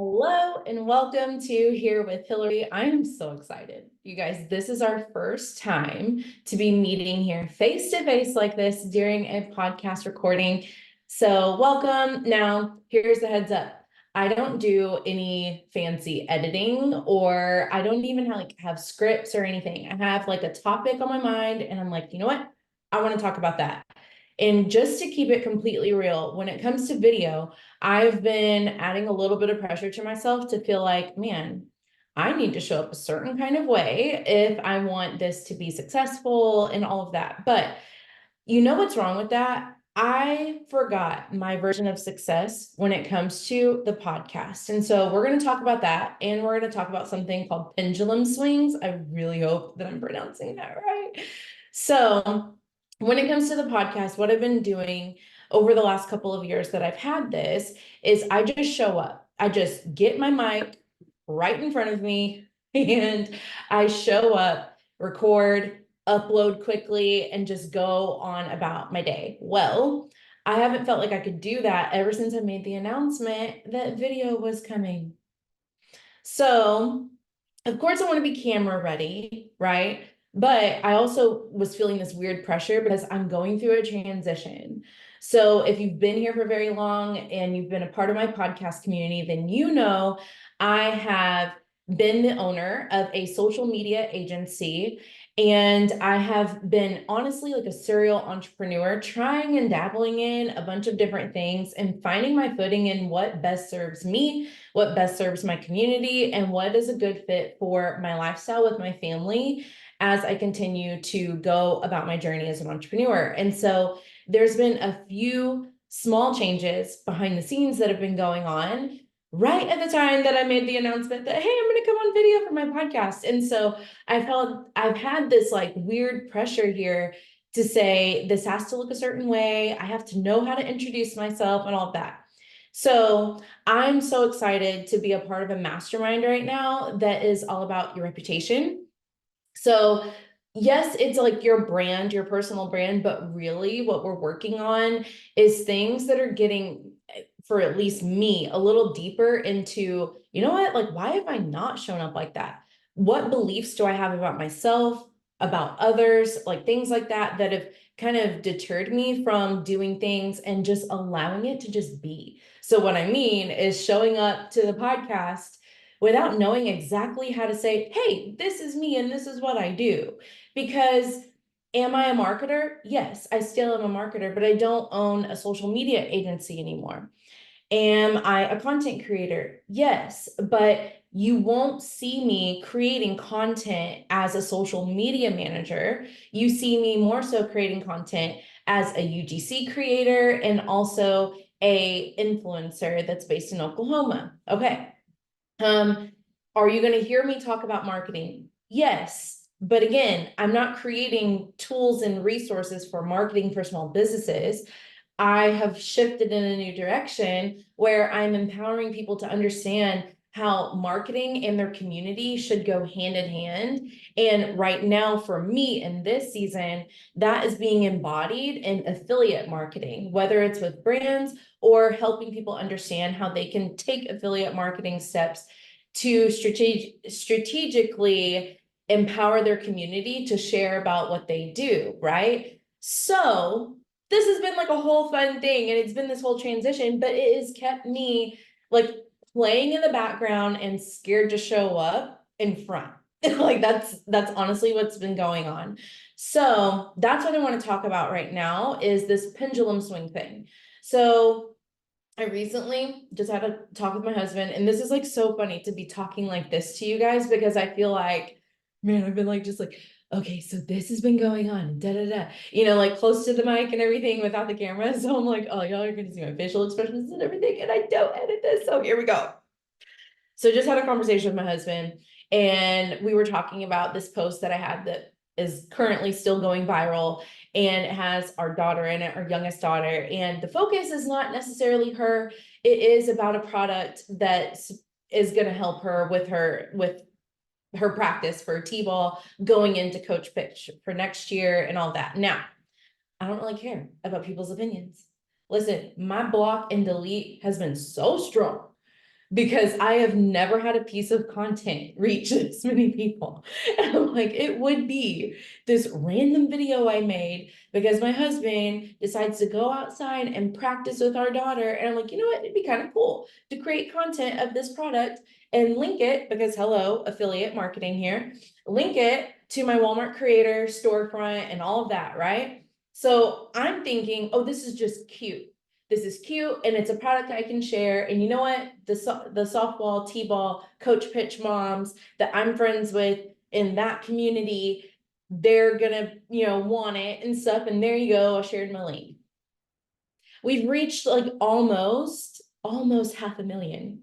Hello and welcome to Here with Hillary. I am so excited. You guys, this is our first time to be meeting here face to face like this during a podcast recording. So welcome. Now, here's the heads up. I don't do any fancy editing, or I don't even have scripts or anything. I have like a topic on my mind and I'm like, you know what? I want to talk about that. And just to keep it completely real, when it comes to video, I've been adding a little bit of pressure to myself to feel like, man, I need to show up a certain kind of way if I want this to be successful and all of that. But you know what's wrong with that? I forgot my version of success when it comes to the podcast. And so we're going to talk about that. And we're going to talk about something called pendulum swings. I really hope that I'm pronouncing that right. So, when it comes to the podcast, what I've been doing over the last couple of years that I've had this is I just show up. I just get my mic right in front of me and I show up, record, upload quickly, and just go on about my day. Well, I haven't felt like I could do that ever since I made the announcement that video was coming. So, of course, I want to be camera ready, right? But I also was feeling this weird pressure because I'm going through a transition. So, if you've been here for very long and you've been a part of my podcast community, then you know I have been the owner of a social media agency. And I have been honestly like a serial entrepreneur, trying and dabbling in a bunch of different things and finding my footing in what best serves me, what best serves my community, and what is a good fit for my lifestyle with my family as I continue to go about my journey as an entrepreneur. And so there's been a few small changes behind the scenes that have been going on right at the time that I made the announcement that, hey, I'm going to come on video for my podcast. And so I've had this like weird pressure here to say this has to look a certain way. I have to know how to introduce myself and all of that. So I'm so excited to be a part of a mastermind right now that is all about your reputation. So yes, it's like your brand, your personal brand, but really what we're working on is things that are getting, for at least me, a little deeper into, you know what, like, why have I not shown up like that? What beliefs do I have about myself, about others, like things like that, that have kind of deterred me from doing things and just allowing it to just be. So what I mean is showing up to the podcast without knowing exactly how to say, hey, this is me and this is what I do. Because am I a marketer? Yes, I still am a marketer, but I don't own a social media agency anymore. Am I a content creator? Yes, but you won't see me creating content as a social media manager. You see me more so creating content as a UGC creator and also a influencer that's based in Oklahoma. Okay. Are you going to hear me talk about marketing? Yes. But again, I'm not creating tools and resources for marketing for small businesses. I have shifted in a new direction where I'm empowering people to understand how marketing and their community should go hand in hand. And right now, for me in this season, that is being embodied in affiliate marketing, whether it's with brands or helping people understand how they can take affiliate marketing steps to strategically empower their community to share about what they do, right? So this has been like a whole fun thing, and it's been this whole transition, but it has kept me like playing in the background and scared to show up in front. Like that's honestly what's been going on. So that's what I want to talk about right now is this pendulum swing thing. So I recently just had a talk with my husband, and this is like so funny to be talking like this to you guys because I feel like, man, I've been like just like, okay, so this has been going on, da da da, like close to the mic and everything without the camera. So I'm like, oh, y'all are gonna see my facial expressions and everything, and I don't edit this. So here we go. So just had a conversation with my husband, and we were talking about this post that I had that is currently still going viral, and it has our daughter in it, our youngest daughter. And the focus is not necessarily her. It is about a product that is going to help her with her practice for T-ball going into coach pitch for next year and all that. Now, I don't really care about people's opinions. Listen, my block and delete has been so strong because I have never had a piece of content reach this many people. And I'm like, it would be this random video I made because my husband decides to go outside and practice with our daughter. And I'm like, you know what? It'd be kind of cool to create content of this product and link it, because hello, affiliate marketing here, link it to my Walmart creator storefront and all of that, right? So I'm thinking, oh, this is just cute. This is cute and it's a product I can share. And you know what? The softball, t-ball, coach pitch moms that I'm friends with in that community, they're gonna, want it and stuff. And there you go, I shared my link. We've reached like almost 500,000.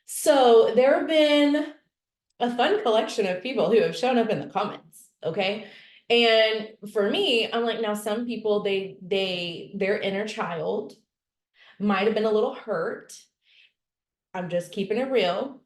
So there have been a fun collection of people who have shown up in the comments, okay? And for me, I'm like, now some people, their inner child might have been a little hurt. I'm just keeping it real.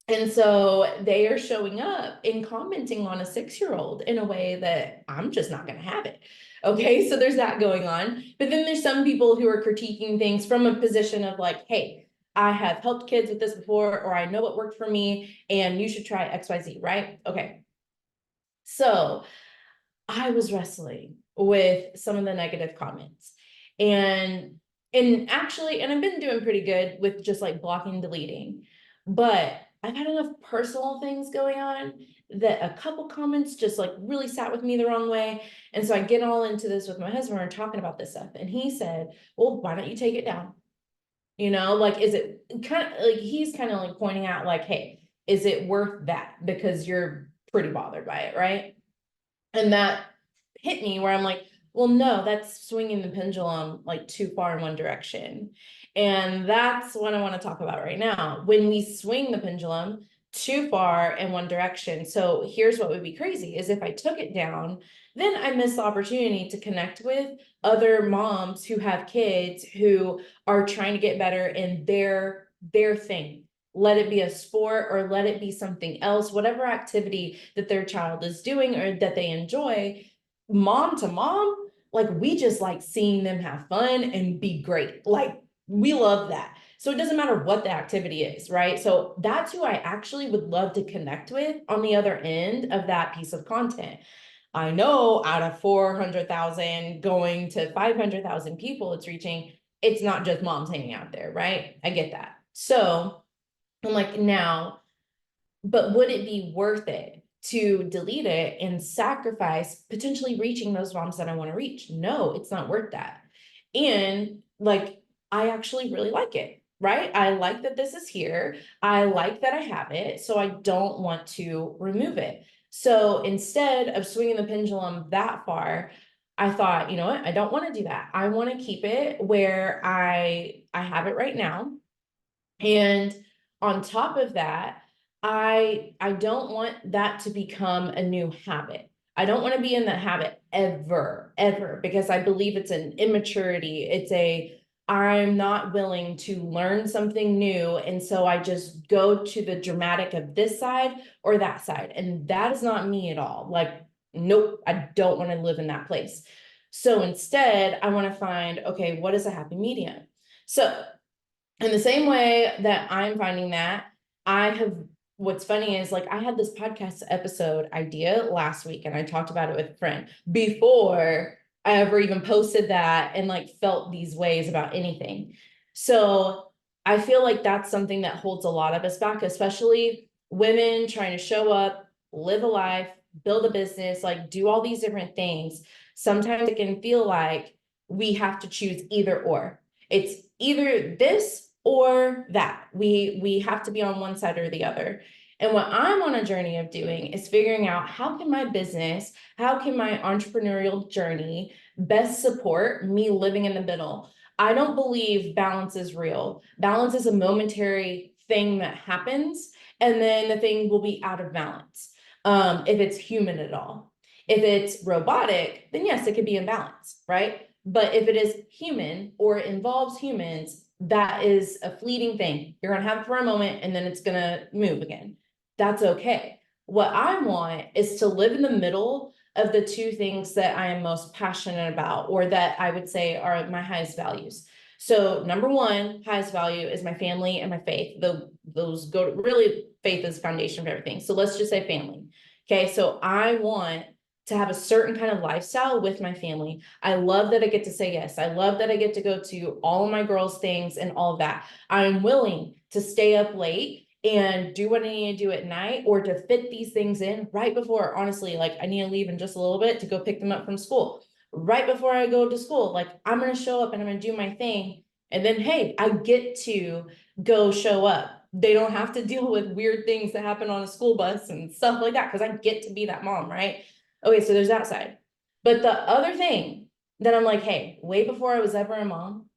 And so they are showing up and commenting on a 6-year-old in a way that I'm just not going to have it. Okay, so there's that going on. But then there's some people who are critiquing things from a position of like, hey, I have helped kids with this before, or I know what worked for me, and you should try XYZ, right? Okay. So I was wrestling with some of the negative comments. And actually, and I've been doing pretty good with just like blocking, deleting, but I've had enough personal things going on that a couple comments just like really sat with me the wrong way. And so I get all into this with my husband, we're talking about this stuff. And he said, well, why don't you take it down? Like, is it kind of like, he's kind of like pointing out like, hey, is it worth that? Because you're pretty bothered by it, right? And that hit me where I'm like, well, no, that's swinging the pendulum like too far in one direction. And that's what I want to talk about right now. When we swing the pendulum too far in one direction. So here's what would be crazy is if I took it down, then I miss the opportunity to connect with other moms who have kids who are trying to get better in their thing. Let it be a sport or let it be something else, whatever activity that their child is doing or that they enjoy, mom to mom, like we just like seeing them have fun and be great. Like we love that. So it doesn't matter what the activity is, right? So that's who I actually would love to connect with on the other end of that piece of content. I know out of 400,000 going to 500,000 people it's reaching, it's not just moms hanging out there, right? I get that. So I'm like, now, but would it be worth it to delete it and sacrifice potentially reaching those moms that I want to reach? No, it's not worth that. And like, I actually really like it, right? I like that this is here. I like that I have it. So I don't want to remove it. So instead of swinging the pendulum that far, I thought, you know what? I don't want to do that. I want to keep it where I have it right now. And on top of that, I don't want that to become a new habit. I don't want to be in that habit ever, because I believe it's an immaturity. I'm not willing to learn something new. And so I just go to the dramatic of this side or that side. And that is not me at all. Like, nope, I don't want to live in that place. So instead, I want to find, okay, what is a happy medium? So in the same way that I'm finding that, what's funny is like I had this podcast episode idea last week and I talked about it with a friend before I ever even posted that and like felt these ways about anything. So I feel like that's something that holds a lot of us back, especially women trying to show up, live a life, build a business, like do all these different things. Sometimes it can feel like we have to choose either or. It's either this or that. We have to be on one side or the other. And what I'm on a journey of doing is figuring out how can my business, how can my entrepreneurial journey best support me living in the middle. I don't believe balance is real. Balance is a momentary thing that happens, and then the thing will be out of balance. If it's human at all. If it's robotic, then yes, it could be in balance, right? But if it is human or involves humans, that is a fleeting thing. You're gonna have it for a moment and then it's gonna move again. That's okay. What I want is to live in the middle of the two things that I am most passionate about, or that I would say are my highest values. So number one, highest value is my family and my faith. Those go to really, faith is foundation of everything. So let's just say family. Okay, so I want to have a certain kind of lifestyle with my family. I love that I get to say yes. I love that I get to go to all of my girls' things and all of that. I'm willing to stay up late and do what I need to do at night, or to fit these things in right before, honestly, like I need to leave in just a little bit to go pick them up from school. Right before I go to school, like I'm gonna show up and I'm gonna do my thing. And then, hey, I get to go show up. They don't have to deal with weird things that happen on a school bus and stuff like that, because I get to be that mom, right? Okay, so there's that side. But the other thing that I'm like, hey, way before I was ever a mom,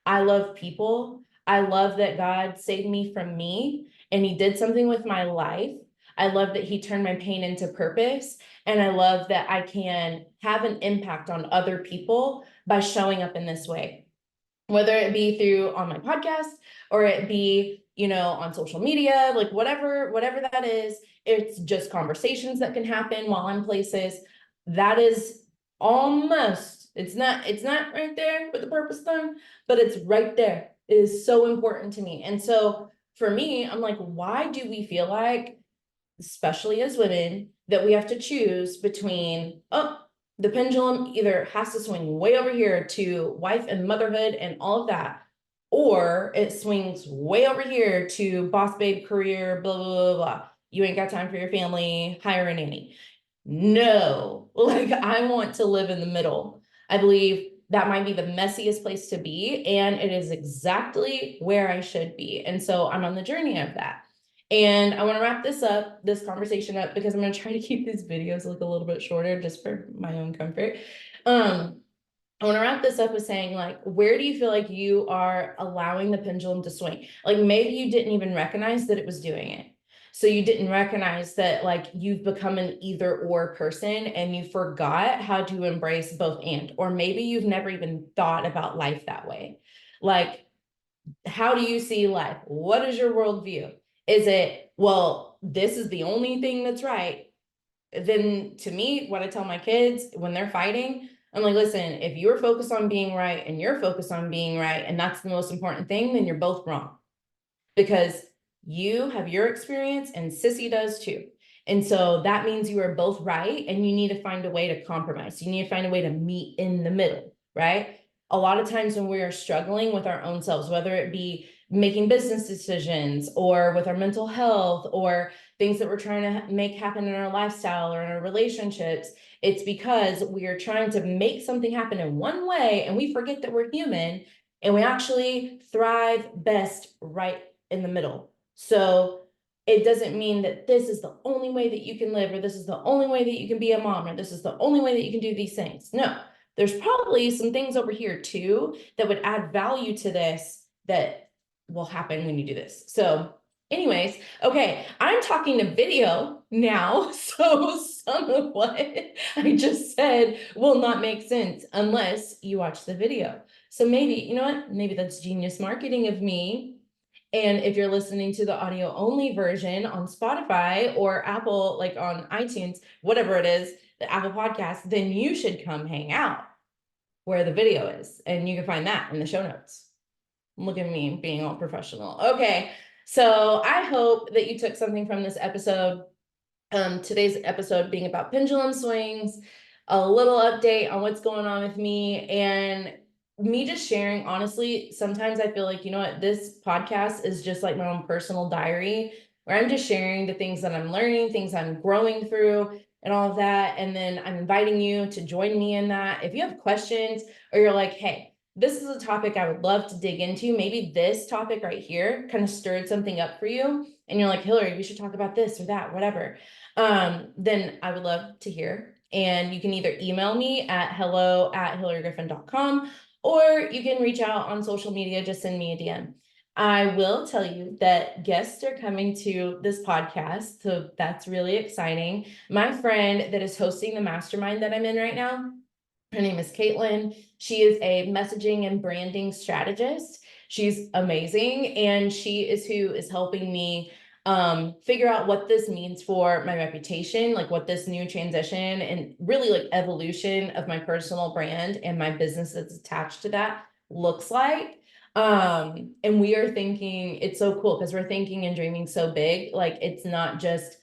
I love people. I love that God saved me from me and he did something with my life. I love that he turned my pain into purpose. And I love that I can have an impact on other people by showing up in this way, whether it be through on my podcast or it be, on social media, like whatever that is. It's just conversations that can happen while I'm places. That is almost, it's not right there with the purpose thing, but it's right there. It is so important to me. And so for me, I'm like, why do we feel like, especially as women, that we have to choose between, oh, the pendulum either has to swing way over here to wife and motherhood and all of that, or it swings way over here to boss babe career, blah, blah, blah, blah. You ain't got time for your family, hire a nanny. No, like I want to live in the middle. I believe that might be the messiest place to be, and it is exactly where I should be. And so I'm on the journey of that. And I want to wrap this conversation up, because I'm going to try to keep these videos like a little bit shorter just for my own comfort. I want to wrap this up with saying, like, where do you feel like you are allowing the pendulum to swing? Like maybe you didn't even recognize that it was doing it. So you didn't recognize that like you've become an either or person and you forgot how to embrace both and, or maybe you've never even thought about life that way. Like, how do you see life? What is your worldview? Is it, well, this is the only thing that's right? Then to me, what I tell my kids when they're fighting, I'm like, listen, if you're focused on being right and you're focused on being right, and that's the most important thing, then you're both wrong. Because you have your experience and Sissy does too. And so that means you are both right, and you need to find a way to compromise. You need to find a way to meet in the middle, right? A lot of times when we are struggling with our own selves, whether it be making business decisions or with our mental health or things that we're trying to make happen in our lifestyle or in our relationships, it's because we are trying to make something happen in one way and we forget that we're human, and we actually thrive best right in the middle. So it doesn't mean that this is the only way that you can live, or this is the only way that you can be a mom, or this is the only way that you can do these things. No, there's probably some things over here too that would add value to this that will happen when you do this. So anyways, okay, I'm talking to video now, so some of what I just said will not make sense unless you watch the video. So maybe, you know what, maybe that's genius marketing of me. And if you're listening to the audio only version on Spotify or Apple, like on iTunes, whatever it is, the Apple podcast, then you should come hang out where the video is. And you can find that in the show notes. Look at me being all professional. Okay. So I hope that you took something from this episode. Today's episode being about pendulum swings, a little update on what's going on with me, and me just sharing. Honestly, sometimes I feel like, you know what, this podcast is just like my own personal diary where I'm just sharing the things that I'm learning, things I'm growing through, and all of that. And then I'm inviting you to join me in that. If you have questions or you're like, hey, this is a topic I would love to dig into, maybe this topic right here kind of stirred something up for you, and you're like, Hillary, we should talk about this or that, whatever, then I would love to hear. And you can either email me at hello@hillarygriffin.com, or you can reach out on social media, just send me a DM. I will tell you that guests are coming to this podcast, so that's really exciting. My friend that is hosting the mastermind that I'm in right now, her name is Caitlin. She is a messaging and branding strategist. She's amazing, and she is who is helping me figure out what this means for my reputation, like what this new transition and really like evolution of my personal brand and my business that's attached to that looks like. And we are thinking, it's so cool because we're thinking and dreaming so big, like it's not just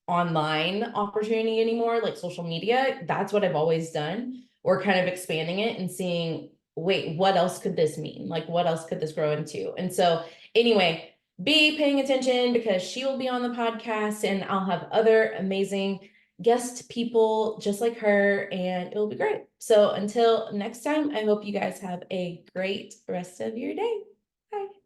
online opportunity anymore, like social media. That's what I've always done. We're kind of expanding it and seeing, wait, what else could this mean? Like, what else could this grow into? And so, anyway, be paying attention because she will be on the podcast and I'll have other amazing guest people just like her, and it will be great. So until next time, I hope you guys have a great rest of your day. Bye.